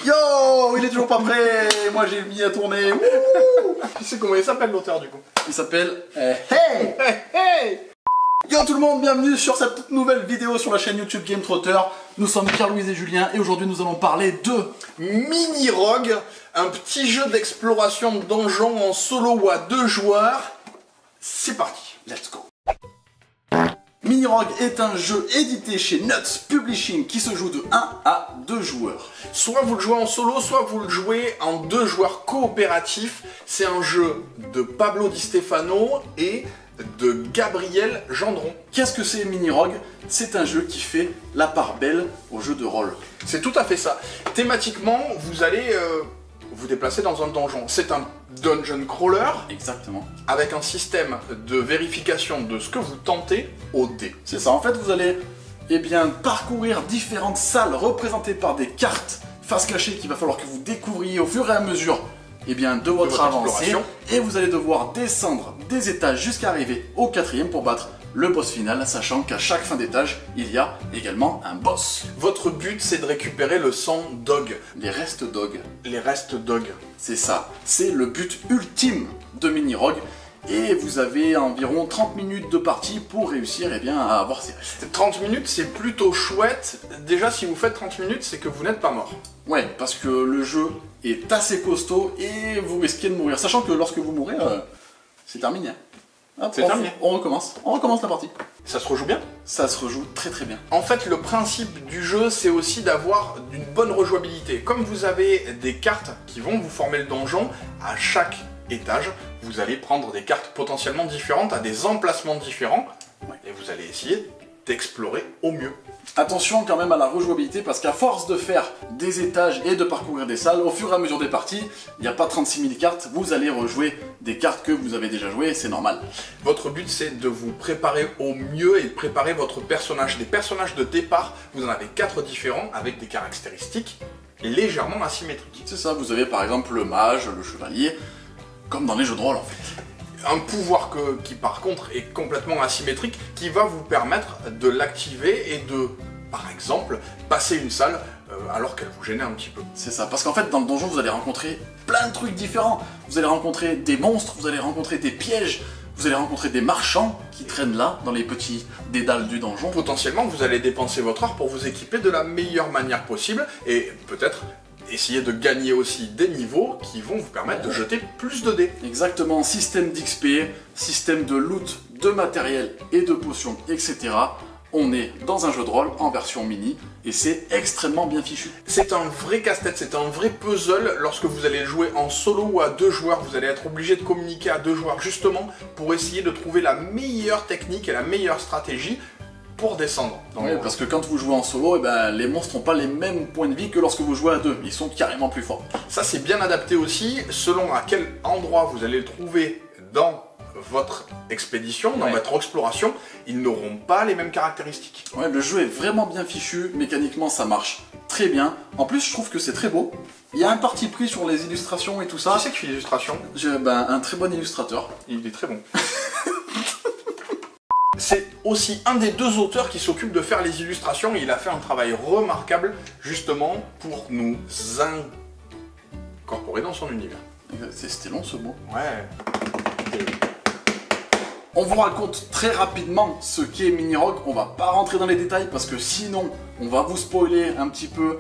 Yo, il est toujours pas prêt. Moi j'ai mis à tourner. Tu sais comment il s'appelle l'auteur du coup? Il s'appelle Hey. Yo tout le monde, bienvenue sur cette toute nouvelle vidéo sur la chaîne YouTube Game Trotter. Nous sommes Pierre-Louis et Julien et aujourd'hui nous allons parler de Mini Rogue, un petit jeu d'exploration de donjons en solo ou à 2 joueurs. C'est parti. Let's go. Mini Rogue est un jeu édité chez Nuts Publishing qui se joue de 1 à 2 joueurs. Soit vous le jouez en solo, soit vous le jouez en 2 joueurs coopératifs. C'est un jeu de Pablo Di Stefano et de Gabriel Gendron. Qu'est-ce que c'est Mini Rogue? C'est un jeu qui fait la part belle au jeu de rôle. C'est tout à fait ça. Thématiquement, vous allez vous déplacer dans un donjon. C'est un dungeon crawler. Exactement. Avec un système de vérification de ce que vous tentez au dé. C'est ça, en fait vous allez parcourir différentes salles représentées par des cartes face cachée qu'il va falloir que vous découvriez au fur et à mesure de votre avancée. Et vous allez devoir descendre des étages jusqu'à arriver au 4e pour battre le boss final, sachant qu'à chaque fin d'étage, il y a également un boss. Votre but, c'est de récupérer le sang dog. Les restes dog. Les restes dog. C'est ça. C'est le but ultime de Mini Rogue. Et vous avez environ 30 minutes de partie pour réussir à avoir ces restes. 30 minutes, c'est plutôt chouette. Déjà, si vous faites 30 minutes, c'est que vous n'êtes pas mort. Ouais, parce que le jeu est assez costaud et vous risquez de mourir. Sachant que lorsque vous mourrez, c'est terminé. C'est terminé. On recommence la partie. Ça se rejoue bien? Ça se rejoue très très bien. En fait, le principe du jeu, c'est aussi d'avoir une bonne rejouabilité. Comme vous avez des cartes qui vont vous former le donjon, à chaque étage, vous allez prendre des cartes potentiellement différentes, à des emplacements différents, et vous allez essayer d'explorer au mieux. Attention quand même à la rejouabilité, parce qu'à force de faire des étages et de parcourir des salles, au fur et à mesure des parties, il n'y a pas 36 000 cartes, vous allez rejouer des cartes que vous avez déjà jouées, c'est normal. Votre but, c'est de vous préparer au mieux et de préparer votre personnage. Des personnages de départ, vous en avez 4 différents, avec des caractéristiques légèrement asymétriques. C'est ça, vous avez par exemple le mage, le chevalier, comme dans les jeux de rôle en fait. Un pouvoir qui par contre est complètement asymétrique, qui va vous permettre de l'activer et de, par exemple, passer une salle alors qu'elle vous gênait un petit peu. C'est ça, parce qu'en fait dans le donjon vous allez rencontrer plein de trucs différents. Vous allez rencontrer des monstres, vous allez rencontrer des pièges, vous allez rencontrer des marchands qui traînent là, dans les petits dédales du donjon. Potentiellement vous allez dépenser votre art pour vous équiper de la meilleure manière possible et peut-être essayer de gagner aussi des niveaux qui vont vous permettre de jeter plus de dés. Exactement, système d'XP, système de loot, de matériel et de potions, etc. On est dans un jeu de rôle en version mini et c'est extrêmement bien fichu. C'est un vrai casse-tête, c'est un vrai puzzle. Lorsque vous allez jouer en solo ou à 2 joueurs, vous allez être obligé de communiquer à 2 joueurs justement pour essayer de trouver la meilleure technique et la meilleure stratégie pour descendre. Oui, parce que quand vous jouez en solo, les monstres n'ont pas les mêmes points de vie que lorsque vous jouez à 2. Ils sont carrément plus forts. Ça c'est bien adapté aussi, selon à quel endroit vous allez le trouver dans votre expédition, dans votre exploration, ils n'auront pas les mêmes caractéristiques. Ouais, le jeu est vraiment bien fichu, mécaniquement ça marche très bien. En plus je trouve que c'est très beau. Il y a un parti pris sur les illustrations et tout ça. Qui c'est qui fait l'illustration? Un très bon illustrateur. Il est très bon. C'est aussi un des 2 auteurs qui s'occupe de faire les illustrations et il a fait un travail remarquable justement pour nous incorporer dans son univers. C'était long ce mot. Ouais. On vous raconte très rapidement ce qu'est Mini Rogue. On va pas rentrer dans les détails parce que sinon on va vous spoiler un petit peu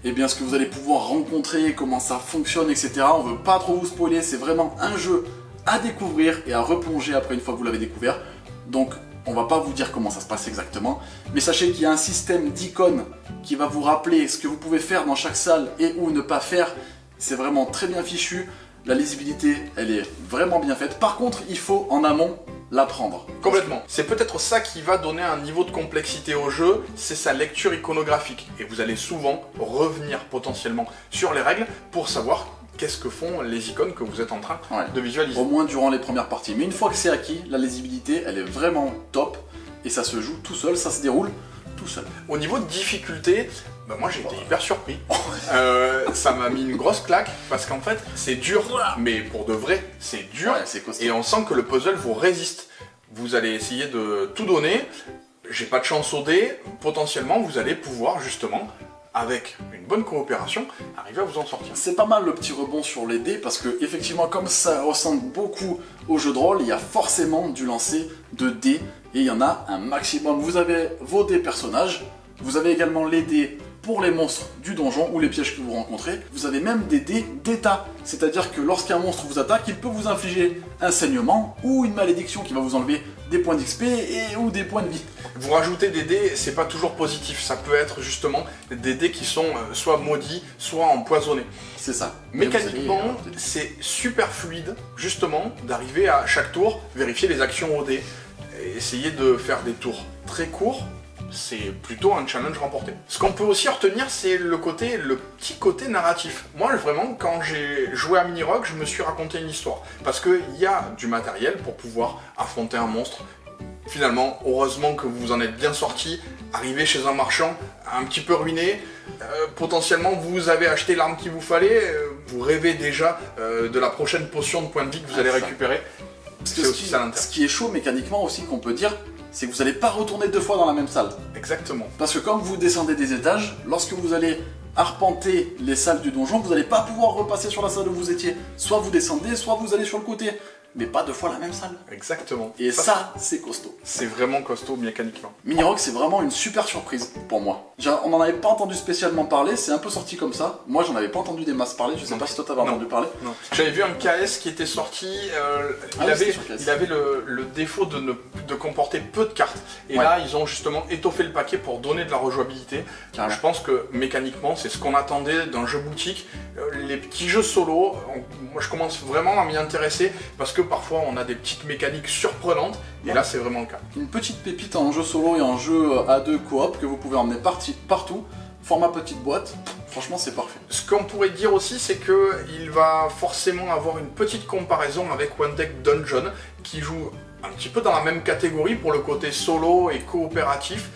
ce que vous allez pouvoir rencontrer, comment ça fonctionne, etc. On veut pas trop vous spoiler, c'est vraiment un jeu à découvrir et à replonger après une fois que vous l'avez découvert. Donc on va pas vous dire comment ça se passe exactement, mais sachez qu'il y a un système d'icônes qui va vous rappeler ce que vous pouvez faire dans chaque salle et ou ne pas faire. C'est vraiment très bien fichu, la lisibilité elle est vraiment bien faite. Par contre il faut en amont l'apprendre. Complètement. C'est peut-être ça qui va donner un niveau de complexité au jeu, c'est sa lecture iconographique. Et vous allez souvent revenir potentiellement sur les règles pour savoir qu'est-ce que font les icônes que vous êtes en train de visualiser. Au moins durant les premières parties. Mais une fois que c'est acquis, la lisibilité, elle est vraiment top. Et ça se joue tout seul, ça se déroule tout seul. Au niveau de difficulté, moi j'ai été hyper surpris. Ça m'a mis une grosse claque parce qu'en fait c'est dur, mais pour de vrai c'est dur. Et on sent que le puzzle vous résiste. Vous allez essayer de tout donner. J'ai pas de chance au dé, potentiellement vous allez pouvoir justement avec une bonne coopération, arriver à vous en sortir. C'est pas mal le petit rebond sur les dés parce que effectivement comme ça ressemble beaucoup au jeu de rôle, il y a forcément du lancer de dés et il y en a un maximum. Vous avez vos dés personnages, vous avez également les dés pour les monstres du donjon ou les pièges que vous rencontrez. Vous avez même des dés d'état, c'est-à-dire que lorsqu'un monstre vous attaque, il peut vous infliger un saignement ou une malédiction qui va vous enlever des points d'XP ou des points de vie. Vous rajoutez des dés, c'est pas toujours positif, ça peut être justement des dés qui sont soit maudits, soit empoisonnés. C'est ça. Mécaniquement, c'est super fluide, justement, d'arriver à chaque tour, vérifier les actions au dé, et essayer de faire des tours très courts. C'est plutôt un challenge remporté. Ce qu'on peut aussi retenir, c'est le petit côté narratif. Moi, vraiment, quand j'ai joué à Mini-Rogue, je me suis raconté une histoire. Parce qu'il y a du matériel pour pouvoir affronter un monstre. Finalement, heureusement que vous en êtes bien sorti, arrivé chez un marchand, un petit peu ruiné, potentiellement vous avez acheté l'arme qu'il vous fallait, vous rêvez déjà de la prochaine potion de points de vie que vous allez récupérer. C'est aussi ça l'intérêt. Ce qui est chaud mécaniquement aussi qu'on peut dire, c'est que vous n'allez pas retourner 2 fois dans la même salle. Exactement. Parce que quand vous descendez des étages, lorsque vous allez arpenter les salles du donjon, vous n'allez pas pouvoir repasser sur la salle où vous étiez. Soit vous descendez, soit vous allez sur le côté. Mais pas 2 fois la même salle. Exactement. Et ça c'est costaud. C'est vraiment costaud mécaniquement. Mini-Rogue, c'est vraiment une super surprise pour moi. On n'en avait pas entendu spécialement parler, c'est un peu sorti comme ça. Moi, j'en avais pas entendu des masses parler, je sais pas si toi t'avais entendu parler. Non. J'avais vu un KS qui était sorti, il avait le défaut de comporter peu de cartes. Et là, ils ont justement étoffé le paquet pour donner de la rejouabilité. Je pense que mécaniquement, c'est ce qu'on attendait d'un jeu boutique. Les petits jeux solo, moi je commence vraiment à m'y intéresser parce que parfois on a des petites mécaniques surprenantes et là c'est vraiment le cas. Une petite pépite en jeu solo et en jeu à 2 coop que vous pouvez emmener partout, format petite boîte, franchement c'est parfait. Ce qu'on pourrait dire aussi c'est qu'il va forcément avoir une petite comparaison avec One Deck Dungeon qui joue un petit peu dans la même catégorie pour le côté solo et coopératif.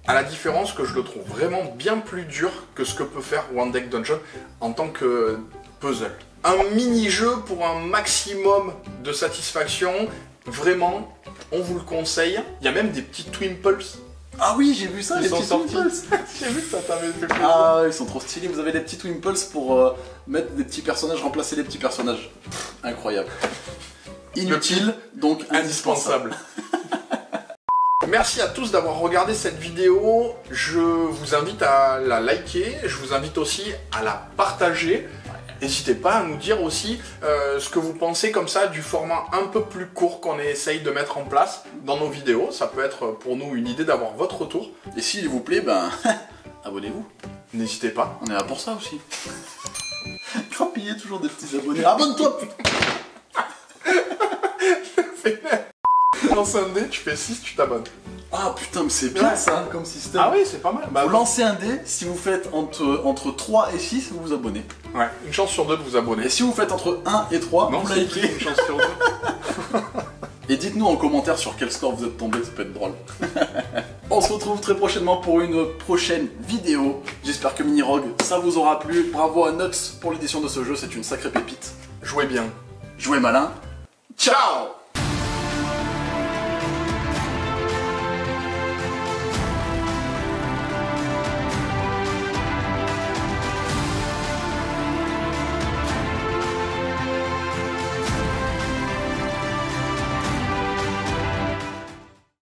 À la différence que je le trouve vraiment bien plus dur que ce que peut faire One Deck Dungeon en tant que puzzle. Un mini-jeu pour un maximum de satisfaction, vraiment, on vous le conseille. Il y a même des petits Twimples. Ah oui, j'ai vu ça, les petits Twimples. J'ai vu que ça t'avait fait plaisir. Ah, ils sont trop stylés, vous avez des petits Twimples pour mettre des petits personnages, remplacer les petits personnages. Incroyable. Inutile, donc indispensable. Merci à tous d'avoir regardé cette vidéo, je vous invite à la liker, je vous invite aussi à la partager. N'hésitez pas à nous dire aussi ce que vous pensez comme ça du format un peu plus court qu'on essaye de mettre en place dans nos vidéos. Ça peut être pour nous une idée d'avoir votre retour. Et s'il vous plaît, ben abonnez-vous. N'hésitez pas. On est là pour ça aussi. Crampiller toujours des petits abonnés. Abonne-toi putain. Lance un dé, tu fais 6, tu t'abonnes. Ah putain, mais c'est bien ça comme système. Ah oui, c'est pas mal. Vous lancez un dé, si vous faites entre 3 et 6, vous vous abonnez. Ouais, une chance sur 2 de vous abonner. Et si vous faites entre 1 et 3, non, vous likez. Une chance sur 2. Et dites-nous en commentaire sur quel score vous êtes tombé, ça peut être drôle. On se retrouve très prochainement pour une prochaine vidéo. J'espère que Mini-Rogue, ça vous aura plu. Bravo à Nuts pour l'édition de ce jeu, c'est une sacrée pépite. Jouez bien. Jouez malin. Ciao.